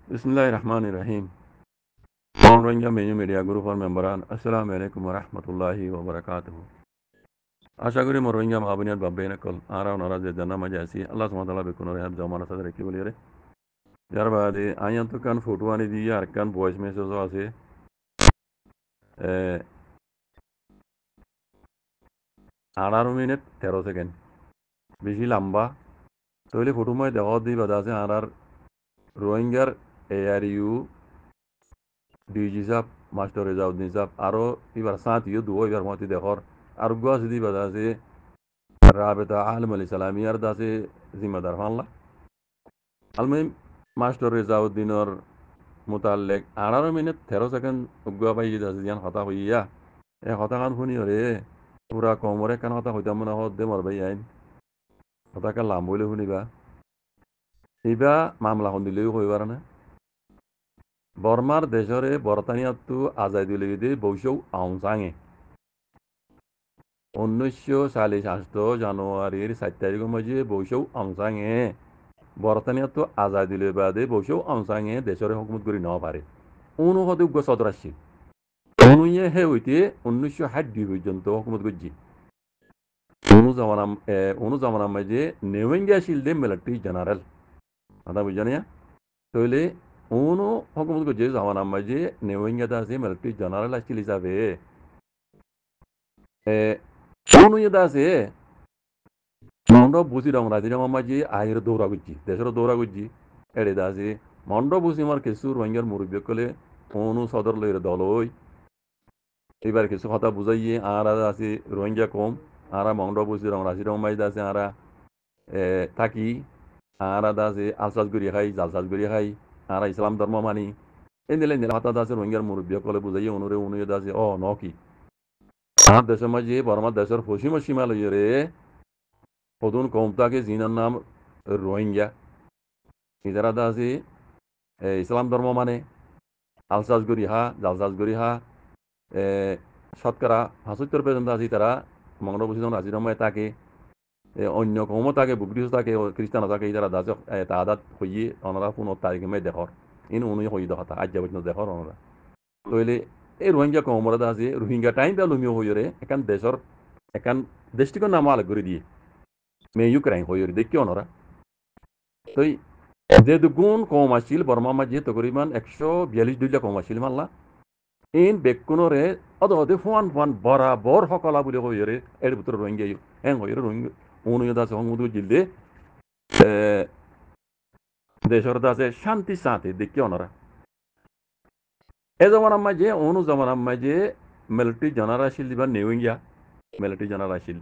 बिस्मिल्लाहिर्रहमानिर्रहीम। Pound Rohingya Menu Media Group for Memberan. Assalamu alaikum warahmatullahi wabarakatuh. আশা করি মোর রোহিঙ্গা মাহবুনিয়াত বাব্বে নকল আরা ওনারা যে জানা মাঝে আছি আল্লাহ সুবহানাহু ওয়া তাআলা বেকুন রেহাত জমানা সাথে রেখে বলি রে যার বাদে আইয়ান তো কান ফটো আনি দিয়ে আর কান ভয়েস মেসেজও আছে 18 মিনিট 13 সেকেন্ড বেশি লম্বা তৈলে ফটো মই দেওয়া দি বাদা আছে আর রোহিঙ্গার ARU ডিজি সাহেব মাস্টার রেজাউদ্দিন সাহেব আরও এবার সাথ ইয়ে দুও এবার মতি দেখর আর গুয়া সিদি বাদা আছে রাবেতা আলম আলী সালামিয়ার দাসে জিম্মাদার ফানলা আলমিন মাস্টার রেজাউদ্দিনর মোতালেক 18 মিনিট 13 সেকেন্ড উগুয়া পাই দাসে জিয়ান হতা হইয়া এ হতা খান শুনি রে পুরা কমরে কান হতা হইতাম মনে হত দে মর ভাই আইন হতা কান লাম বলে শুনিবা ইবা মামলা হন দিলেও হইবার না বর্মার দেশরে বরতানিয়াতু আজাই দিলে দে বৈশৌ আউসাঙে 1948 জানুয়ারির 4 তারিখের মাঝে বৈশৌ আউসাঙে বরতানিয়াতু আজাই দিলে বাদে বৈশৌ আউসাঙে দেশরে হুকুমত করি ন পারে অনুহদে উগ্র সদর আসছিল অনুয়ে হে হইতে 1962 পর্যন্ত হুকুমত করছি অনুজামানার মাঝে নেওয়েঙ্গে আসিল দে মিলিটারি জেনারেল কথা বুঝছেন তাহলে অনু হুকুমত করছে জামানার মাঝে নেওয়েঙ্গে আছে মিলিটারি জেনারেল আসছিল হিসাবে অনু ইয়ে আছে মন্ড বুঝি রং রাজিরাম মাঝে আহির দৌড়া করছি দেশের দৌড়া করছি এড়ে আছে মন্ড বুঝি আমার কিছু রোহিঙ্গার মুরব্বী কলে অনু সদর লইরে দল ওই এবার কিছু কথা বুঝাইয়ে আর আছে রোহিঙ্গা কম আরা মন্ড বুঝি রং রাজিরাম মাঝে আছে আরা থাকি আর আছে আলসাজ গড়িয়ে খাই জালসাজ গড়িয়ে খাই আর ইসলাম ধর্ম মানি এই নিলে নিলে হঠাৎ আছে রোহিঙ্গার মুরব্বী কলে বুঝাইয়ে অনুয়ে আছে ও ন কি আর দেশের মাঝে বর্মার দেশের পশ্চিম সীমা লইয়ে রে সদুন কমতাকে জিনার নাম রোহিঙ্গা ইজারা আছে ইসলাম ধর্ম মানে আলসাজ গড়ি হা জালসাজ গড়ি হা শতকরা 75% আছে তারা মঙ্গলবসী যখন রাজিনামায় থাকে অন্য কমও থাকে বুকরিও থাকে খ্রিস্টানও থাকে যারা দাস তাদাত হইয়ে ওনারা 15 তারিখে মে দেখর ইন উনি হই দেখা আজ যাবত দেখর ওনারা তইলে এই রোহিঙ্গা কমরা আছে রোহিঙ্গা টাইম দা লুমিও হইরে একান দেশর একান দেশটিকে নাম আলাগ করে দিয়ে মে ইউক্রাইন হইরে দেখি ওনারা তই যে দুগুণ কম আসছিল বর্মা মাঝে তকরিবান 142 কম আসছিল মাল্লা ইন বেকুনরে অদে ফুয়ান ফুয়ান বরাবর সকলা বুলি হইরে এর ভিতরে রোহিঙ্গা হ্যাং হইরে রোহিঙ্গা অনুয়দা আছে হংমুদু জিলদে দেশের দাসে শান্তি সাথে দেখি ওনারা এ জমানার মাঝে অনু জমানার মাঝে মিলিটারি জেনারেল আসিল দিবা নেউইঙ্গা মিলিটারি জেনারেল আসিল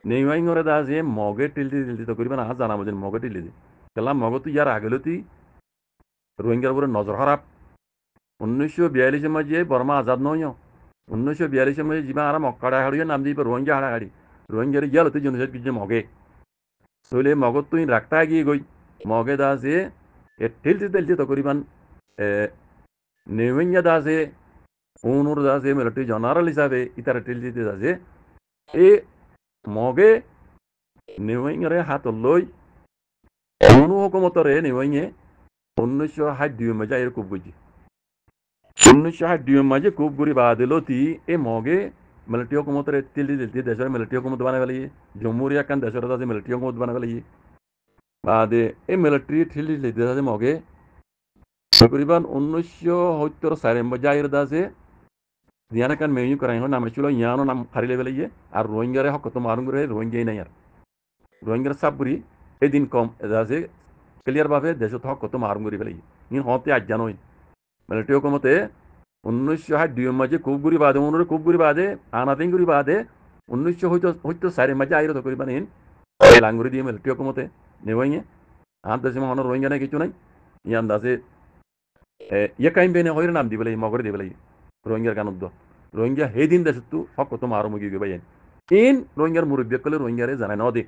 নেউইঙ্গরে দাসে মগে টিলদি টিলদি তো করিবা না জানা মজে মগে টিলদি কেলা মগে তো ইয়ার আগেলতি রোহিঙ্গার উপরে নজর খারাপ 1942 মাঝে বর্মা আজাদ নয় 1942 মাঝে যা আর মক্কাড়া হাড়িয়ে নাম দিয়ে রোহিঙ্গা হাড়া হাড়ি রোহিঙ্গার ইয়ালতে জনজাত কিছু মগে তইলে মগত তুই রাখতা গিয়ে গই মগে দাসে এ টিলদি টিলদি তো করিবান নেউইঙ্গা দাসে অনুর দাসে মিলিটারি জেনারেল হিসাবে ইতারা টিলদি দাসে এ মগে নেউইঙ্গরে হাত লই অনু হুকুমতরে নেউইঙ্গে 1962 মাঝে এর খুব বুঝি 1962 মাঝে খুব গুড়ি বাদিলতি এ মগে মিলিটারি হুকুমতরে তিলদি দিলতি দেশের মিলিটারি হুকুমত বানাই ফেলি জম্মুরিয়া কান দেশের দাসে মিলিটারি হুকুমত বানাই ফেলি বাদে এ মিলিটারি ঠিলদি দিলতি দাসে মগে তকরিবান 1974 মাঝে আইর দাসে দিয়ানা কান মেয়ু করাই নাম ছিল ইয়ানো নাম হারিলে ফেলিয়ে আর রোহিঙ্গারে হক তো মারুন করে রোহিঙ্গাই নাই আর রোহিঙ্গার সাবগুড়ি এদিন কম দাসে ক্লিয়ার ভাবে দেশত হক তো মারুন করে ফেলিয়ে ইন হতে আজ জানোই মিলিটারি হুকুমতে 1962 মাঝে খুবগুড়ি বাদে অনুরে খুবগুড়ি বাদে আনাদিনগুড়ি বাদে 1974 মাঝে আইর তো করিবান ইন লাঙ্গুরি দিয়ে মিলিটারি হুকুমতে নেওয়াইয়ে আর দেশে মহান রোহিঙ্গা নাই কিছু নাই ইয়ান দাসে ইয়ে কাইম বেনে হইরে নাম দিবে মগরে দিবে রোহিঙ্গার কানুদ্দ রোহিঙ্গা সেই দিন দেশত হক তো মারো মুগি গবাই ইন রোহিঙ্গার মুরব্বী কলে রোহিঙ্গারে জানাই ন দে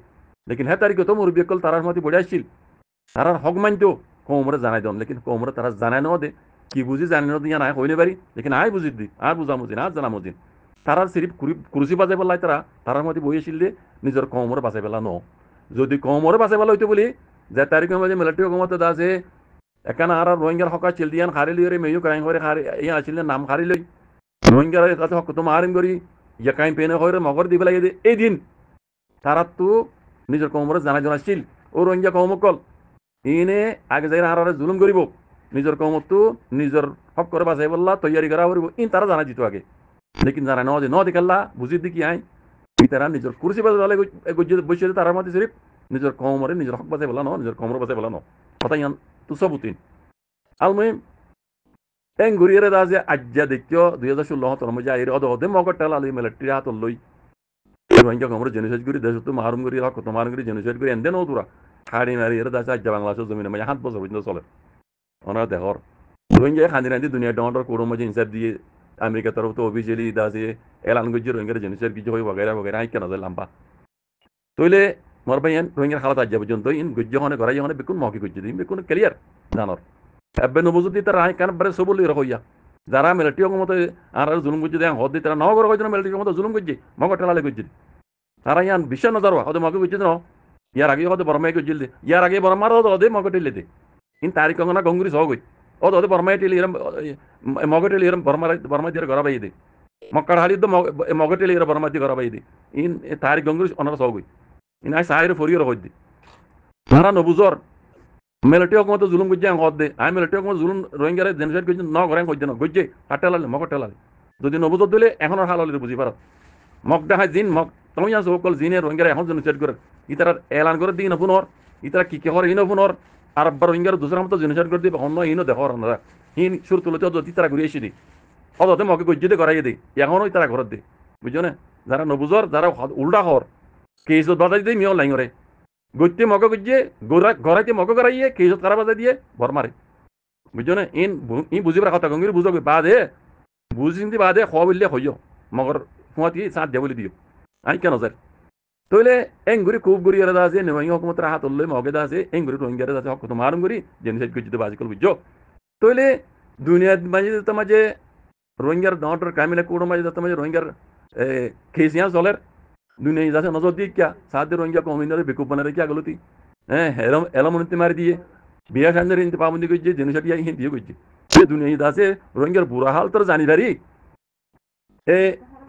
লেকিন হ্যাঁ তারিখে তো মুরব্বী কল তারার মধ্যে বড়ে আসছিল তারার হক মানতো কোমরে জানাই দম লেকিন কোমরে তারা জানাই ন দে কি বুঝি জানি ন দিয়া নাই হইনে পারি লেকিন আয় বুঝি দি আর বুঝা মুজিন আর জানা মুজিন তারার সিরিফ কুরসি বাজাই পেলাই তারার মধ্যে বই আসছিল দে নিজের কোমরে বাঁচাই পেলা ন যদি কোমরে বাঁচাই পেলা হইতো বলি যে তারিখের মাঝে মিলিটারি হুকুমত আছে এখানে আর রোহিঙ্গার হকা চিল দিয়ান খারি লই রে মেয়ু কাই করে খারি ইয়া আছিল নাম খারি লই রোহিঙ্গার কাছে হক তো মারিম করি ইয়া কাই পেনে হইরে মগর দিবে লাগে এই দিন তারা তো নিজের কমরে জানা জানা ছিল ও রোহিঙ্গা কমকল ইনে আগে যাই আর জুলুম করিব নিজের কমতো নিজের হক করে বাঁচাই বললা তৈয়ারি করা করিব ইন তারা জানা দিত আগে লেকিন যারা ন দেখাল্লা বুঝি দেখি আই তারা নিজের কুরসি বাজালে বসে তার মধ্যে সিরিফ নিজের কমরে নিজের হক বাঁচাই বলা ন নিজের কমর বাঁচাই বলা ন কথা ইয়ান তো সবুতিন আলমুহিম এং ঘুরিয়ে দা যে আজ্জা দেখিও 2016 তোর মধ্যে আইরে অদে মগর টেলা লই মিলিটারি হাত লই রোহিঙ্গা কমরে জেনোসাইড করি দেশ তো মারুম করি হক তো মারুম করি জেনোসাইড করি এন্ডে ন তোরা খাড়ি মারি এর দাসা আজ্জা বাংলাদেশের জমিনে মানে 7 বছর পর্যন্ত চলে ওনারা দেখর রোহিঙ্গা খান্দি রান্দি দুনিয়া ডন্ডর কোড়ো মধ্যে ইনসাফ দিয়ে আমেরিকা তরফ তো অফিসিয়ালি দাসে এলান গজ্জি রোহিঙ্গা জেনোসাইড কিছু হয় বগেরা বগেরা আই কেন যায় লাম্বা তইলে মোর ভাই রোহিঙ্গার খালাত আজ্জা পর্যন্ত ইন গজ্জি হনে গড়াই হনে বেকুন মকি গজ্জি দিন বেকুন ক্লিয়ার জানর এবে নবুজুদি তারা আই কান বারে সবলি রকইয়া যারা মিলিটারি মতো আর জুলুম গজ্জি দেন হদ দি তারা নগর কইজন মিলিটারি মতো জুলুম গজ্জি মগর টেলালে গজ্জি তারা ইয়ান বিশ্ব নজর হদে মকি গজ্জি ন ইয়ার আগে হদে বরমাই গজ্জি দে ইয়ার আগে বরমার হদে মগর টেলে দে ইন তারিখ কঙ্গনা গঙ্গুরি সহ গই হদে বরমাই টেলি এরম মগর টেলি এরম বরমাই দিয়ে ঘর বাই দে মক্কার হালি তো মগর টেলি এরম বরমাই দিয়ে ঘর বাই দে ইন তারিখ গঙ্গুরি অনারা সহ গই ইন আই সাইরে ফরিয়র হদ দে তারা নবুজর মিলিটারি হকমত জুলুম গজ্জি হদ দে আই মিলিটারি হকমত জুলুম রোহিঙ্গারে জেনোসাইড গজ্জি ন ঘরে হদ দে ন গজ্জি কাটেলালে মগর টেলালে যদি নবুজর দিলে এখনের হাল হলে বুঝি পারত মগ দেখায় জিন মগ তুমি আছো সকল জিনে রোহিঙ্গারে এখন জেনোসাইড করে ইতারা এলান করে দিই নপুনর ইতারা কি হর ইন নপুনর আর রোহিঙ্গার দুসরা মতো জেনোসাইড করে দিবে অন্য ইনো দেখর আমরা হিন সুর তুলতে যদি তারা ঘুরে এসে দিই অদতে মগে গজ্জিতে করাই দিই এখনও তারা ঘরত দিই বুঝছো না যারা নবুজর যারা উল্টা হর কেসত বাজাই দিই মিও লাইঙরে গজ্জে মগে গজ্জে ঘরাইতে মগে করাইয়ে কেসত কারা বাজাই দিয়ে ভর মারে বুঝছো না ইন বুঝিবার কথা গঙ্গির বুঝো বাদে বুঝি চিন্তি বাদে খ বললে হইয় মগর ফুঁয়াতি চাঁদ দিয়ে বলে দিও আই কেন স্যার তইলে এঙ্গুরি খুব গুড়ি এরা আছে রোহিঙ্গা হকুমতের হাত উল্লে মগে আছে এঙ্গুরি রোহিঙ্গারে আছে হক তো মারুম গুড়ি জেনোসাইড গজ্জিতে বাজিকল বুঝছো তইলে দুনিয়ার মাঝে মাঝে রোহিঙ্গার দহটার কামিলে কোড়ো মাঝে মাঝে রোহিঙ্গার খেসিয়া চলের দুনিয়া যাচ্ছে নজর দিয়ে কিয়া সাথে রোহিঙ্গা কমিনারে বেকুব বানা রেখে আগলতি হ্যাঁ এলমনতি মারি দিয়ে বিয়া খান্দের হিন্দি পাবন্দি করছে জেনোসাইড ইয়া হিন্দি করছে সে দুনিয়া আছে রোহিঙ্গার বুড়া হাল তোর জানি পারি এ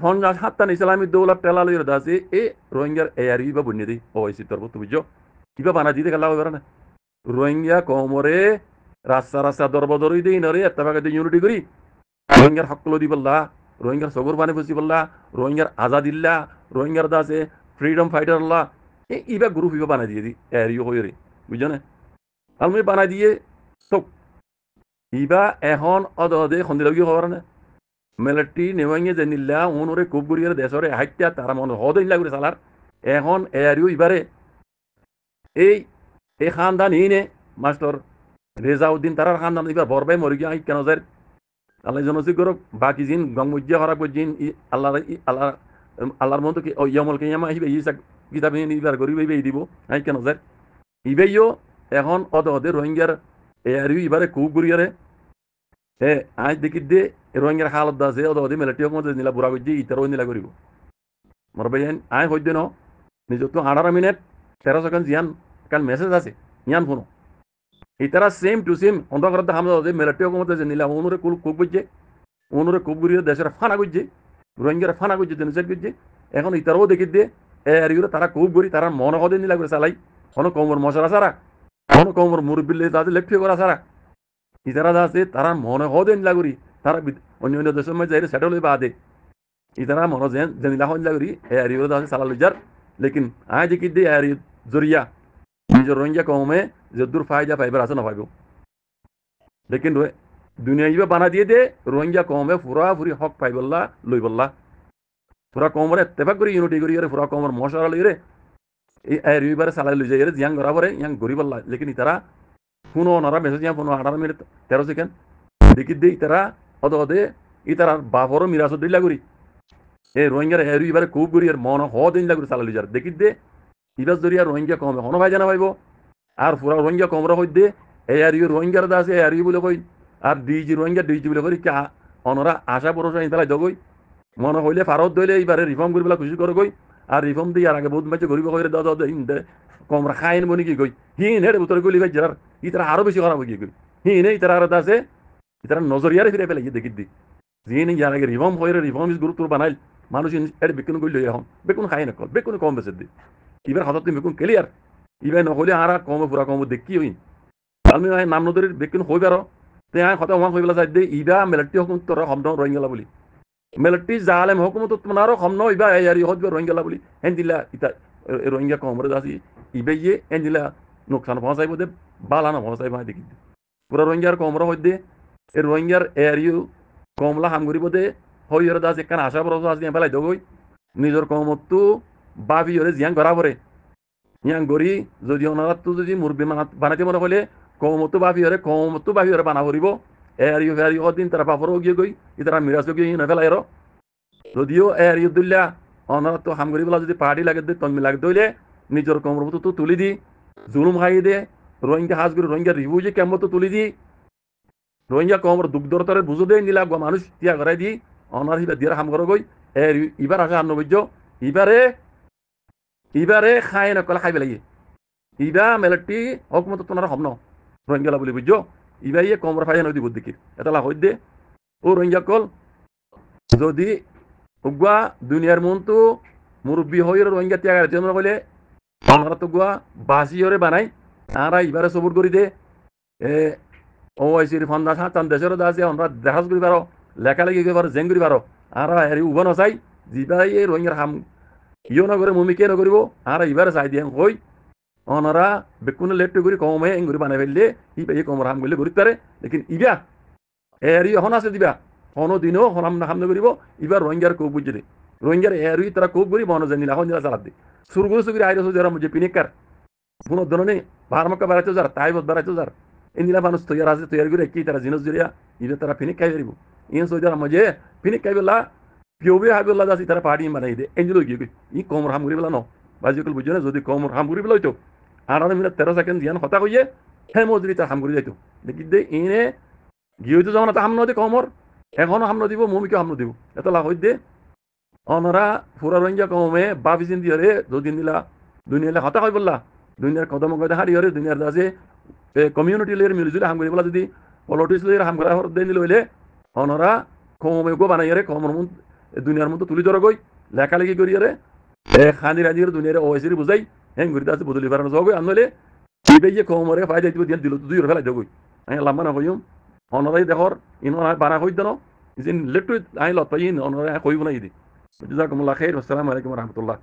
ফোন হাত্তান ইসলামী দৌলত টেলা লইর দাসে এ রোহিঙ্গার এয়ারি বা বুনিয়ে দিই ওইসি তোর তো বুঝছো কিবা বানা দিতে গেলা হবে না রোহিঙ্গা কমরে রাস্তা দরবদরি দিই নরে এত্তাবাকে দিয়ে ইউনিটি করি রোহিঙ্গার হকলো দি বললা রোহিঙ্গার সগর বানে বসি বললা রোহিঙ্গার আজাদিল্লা রোহিঙ্গার দাসে ফ্রিডম ফাইটার আল্লাহ ইবা গ্রুপ ইবা বানাই দিয়ে দি এরিও হয়ে রে বুঝছো না আমি বানাই দিয়ে তো ইবা এখন অদে সন্দিলগি হওয়ার না মিলিটারি নেওয়াইয়ে যে নিল্লা ওনরে খুব গুড়িয়ে দেশরে হাইত্যা তারা মনে হদ নিলা করে চালার এখন এরিও ইবারে এই খানদান ইনে মাস্টার রেজাউদ্দিন তারার খানদান এবার বরবাই মরি গিয়া কেন যায় আল্লাহ জনসিক করক বাকি জিন গঙ্গুজ্জা খারাপ জিন আল্লাহর মতো কি ইয়ামল কেয়ামা আহিবে ইসা কিতাব ইবার করিব এই দিব আই কেন যায় ইবেইও এখন অদে রোহিঙ্গার এরিও ইবারে খুব গুড়িয়ারে আজ দেখি দে রোহিঙ্গার হালত আছে অদে মিলিটারি মধ্যে নিলা বুড়া গজ্জি ইতারও নিলা করিব মোর ভাই আই হইদ ন নিজত 18 মিনিট 13 সেকেন্ড জিয়ান কাল মেসেজ আছে ইয়ান ফোন ইতারা সেম টু সেম অন্ধকার হামলা যে মিলিটারি মধ্যে যে নিলা অনুরে খুব গজ্জে অনুরে খুব গুড়িয়ে দেশের ফানা গজ্জে রোহিঙ্গার ফানা গজ্জে জেনোসাইড গজ্জে এখন ইতারও দেখি দে এরিও তারা খুব গুড়ি তারা মন হদে নিলা করে চালাই কোনো কমর মশলা সারা কোনো কমর মুরব্বিল্লে তাদের লেফটি করা সারা ইতারা আছে তারা মনে হদে নিলা করি তারা অন্য অন্য দেশের মধ্যে যাই সেটেল হয়ে বাদে ইতারা মনে যে নিলা নিলা করি এরিও আছে সালা লুজার লেকিন আয় দেখি দে এরি জরিয়া নিজের রোহিঙ্গা কমে যদ্দূর ফায়দা পাইবার আছে না পাইব লেকিন দুনিয়া ইবা বানা দিয়ে দে রোহিঙ্গা কমে ফুরা ফুরি হক পাইবল্লা লই বললা ফুরা কমরে এত্তেফাক করে ইউনিটি করি ফুরা কমর মশলা লই রে এই এরিবারে সালাই লই যাই রে জিয়াং গড়া পরে ইয়াং গরি বললা লেকিন ইতারা ফোনো ওনারা মেসেজ ইয়া ফোনো 18 মিনিট 13 সেকেন্ড দেখি দে ইতারা অদে ইতারা বাপরও মিরাজ দিলা করি এই রোহিঙ্গার এরিবারে খুব গরি আর মন হদিন লাগরি সালাই লই যার দেখি দে ইবাস জরিয়া রোহিঙ্গা কমে হনো ভাই জানা পাইব আর পুরা রোহিঙ্গা কমরা হইতে এই এরিও রোহিঙ্গার দাসে এরিও বলে কই আর ডিজি রোহিঙ্গা ডিজি বলে কই কে অনরা আশা ভরসা ইতালাই দগই মনে হইলে ফারত দইলে এইবারে রিফর্ম করিবেলা খুশি করে কই আর রিফর্ম দিয়ে আর আগে বহুত মাঝে গরিব কইরে দাদা কমরা খাইন বনি কি কই হিন হেড়ে উত্তর গলি ভাই যার ইতারা আরো বেশি খারাপ হয়ে গই হিনে ইতারা আর আছে ইতারা নজরিয়ারে ফিরে পেলে দেখি দি যিনি ইয়ার আগে রিফর্ম হয়ে রিফর্ম ইস গুরুত্ব বানাইল মানুষ এটা বেকুন গইল এখন বেকুন খাই না কল বেকুন কম বেছে দি এবার হঠাৎ তুমি বেকুন ক্লিয়ার ইবার নহলে আর কমে পুরা কমে দেখি হইন আমি নাম নদীর বেকুন হই পারো তে আয় কথা ওয়ান হইবেলা যাই দে ইবা মেলাটি হুকুম তোর শব্দ রোহিঙ্গলা বলি মেলাটি জালেম হুকুমত তোমারও সম্ন ইবা ইয়ারি হদ রোহিঙ্গলা বলি হেন দিলা ইতা রোহিঙ্গা কমরে যাসি ইবে ইয়ে হেন দিলা নোকসান পৌঁছাইব দে বালানা পৌঁছাইব দেখি পুরা রোহিঙ্গার কমরা হইদে এই রোহিঙ্গার এরিও কমলা হামগুড়ি বোধে হইয়র দাস একখান আশা বড় আছে পেলাই দগই নিজের কমতো বাবি হরে জিয়াং করা পরে ইয়াং গড়ি যদি ওনারা তো যদি মুরব্বী বানাইতে মনে হলে কমতো বাবি হরে বানা করিব এরিও ফেরিও দিন তারা পাপরও গিয়ে গই ইতারা মিরাজ গিয়ে না ফেলাই যদিও এরিও দিল্লা ওনারা তো হামগুড়ি বলা যদি পার্টি লাগে দে তন্মি লাগে দইলে নিজের কমর মতো তো তুলি দি জুলুম খাই দে রোহিঙ্গা হাজগুড়ি রোহিঙ্গা রিভিউ যে কেমন তো তুলি দি রোহিঙ্গা কমর দুগ্ধরতরে বুঝো দেয় নিলা মানুষ তিয়া করাই দি অনার হিবা দিয়ে হাম করো গই ইবার আসে আন্ন বুঝছো ইবারে খাই নকলে খাই পেলাই ইবা মেলটি হকমত তোনার হম ন রোহিঙ্গা বলি বুঝছো ইবা ইয়ে কমর ফাই নদী বুদ্ধ দিকির এটা লাভ দে ও রোহিঙ্গা কল যদি উগুয়া দুনিয়ার মন তো মুরব্বী হয়ে রোহিঙ্গা ত্যাগ মনে করলে ওনারা তো গুয়া বাসি হরে বানাই তারা ইবারে সবুর করি দে ও আইসির ফন্দা চান দেশের আছে আমরা দেখাস করি পারো লেখালেখি করি পারো জেং করি পারো আর হেৰি উব নচাই যিবাই এই রোহিঙ্গার হাম ইও নকরে মুমিকে নকরিব আর ইবারে চাই দিয়ে হই অনরা বেকুনে লেট করি কমে এং করি বানাই ফেললে ই পাই কমর হাম করলে করি পারে লেকিন ইবা এরি হন আছে দিবা কোনো দিনও হনাম না হাম নকরিব ইবার রোহিঙ্গার কৌ বুঝে দে রোহিঙ্গার এরি তারা কৌ করি বন জানিলা হন দিলা চালাত দে সুরগুলো সুগিরি আইরো যারা মুঝে পিনিকার কোনো ধরনের ভারমক্কা বেড়াইতে যার তাই বেড়াইতে যার ইন্দিলা মানুষ তৈয়ার আছে তৈয়ার করে কি তারা জিনিস জড়িয়া ইবে তারা ফিনিক খাই পারিব ইন সৌদিয়ার মজে ফিনিক খাই বেলা পিওবে হাই বেলা যাচ্ছি তারা পাহাড়ি বানাই দে এঞ্জল গিয়ে ই কমর হাম করি বেলা ন বাজিকল বুঝছো না যদি কমর হাম করি বেলা হইতো 18 মিনিট 13 সেকেন্ড দিয়ান হতা কইয়ে হ্যাঁ মজুরি তার হাম করি যাইতো দেখি দে ইনে গিয়ে হইতো যখন হাম নদী কমর এখনো হাম নদিব মমিকে হাম নদিব এত লাভ হই দে অনরা ফুরা রোহিঙ্গা কমে বাবিজিন দিয়ে যদি নিলা দুনিয়ালে হতা কই বললা দুনিয়ার কদম কদা হারি হরে দুনিয়ার দাসে কমিউনিটি লেয়ার মিলজুলে হাম করি বলা যদি পলিটিক্স লেয়ার হাম করা দেন দিল হইলে অনরা কমে গো বানাই রে কমর মন দুনিয়ার মতো তুলি ধরে গই লেখালেখি করি রে খানি রাজির দুনিয়ারে ওয়াইসির বুঝাই হেং করি দাসে বদলি পারানো যাবে আনলে ইবে কমরে ফায়দা দিতে দিন দিল দুই ফেলাই দেগই আমি লাম্বা না কইম অনরাই দেখর ইন বানা কই দেন ইন লেটু আই লত পাই ইন অনরা কইব না ইদি জাযাকুমুল্লাহ খাইর আসসালামু আলাইকুম ওয়া রাহমাতুল্লাহ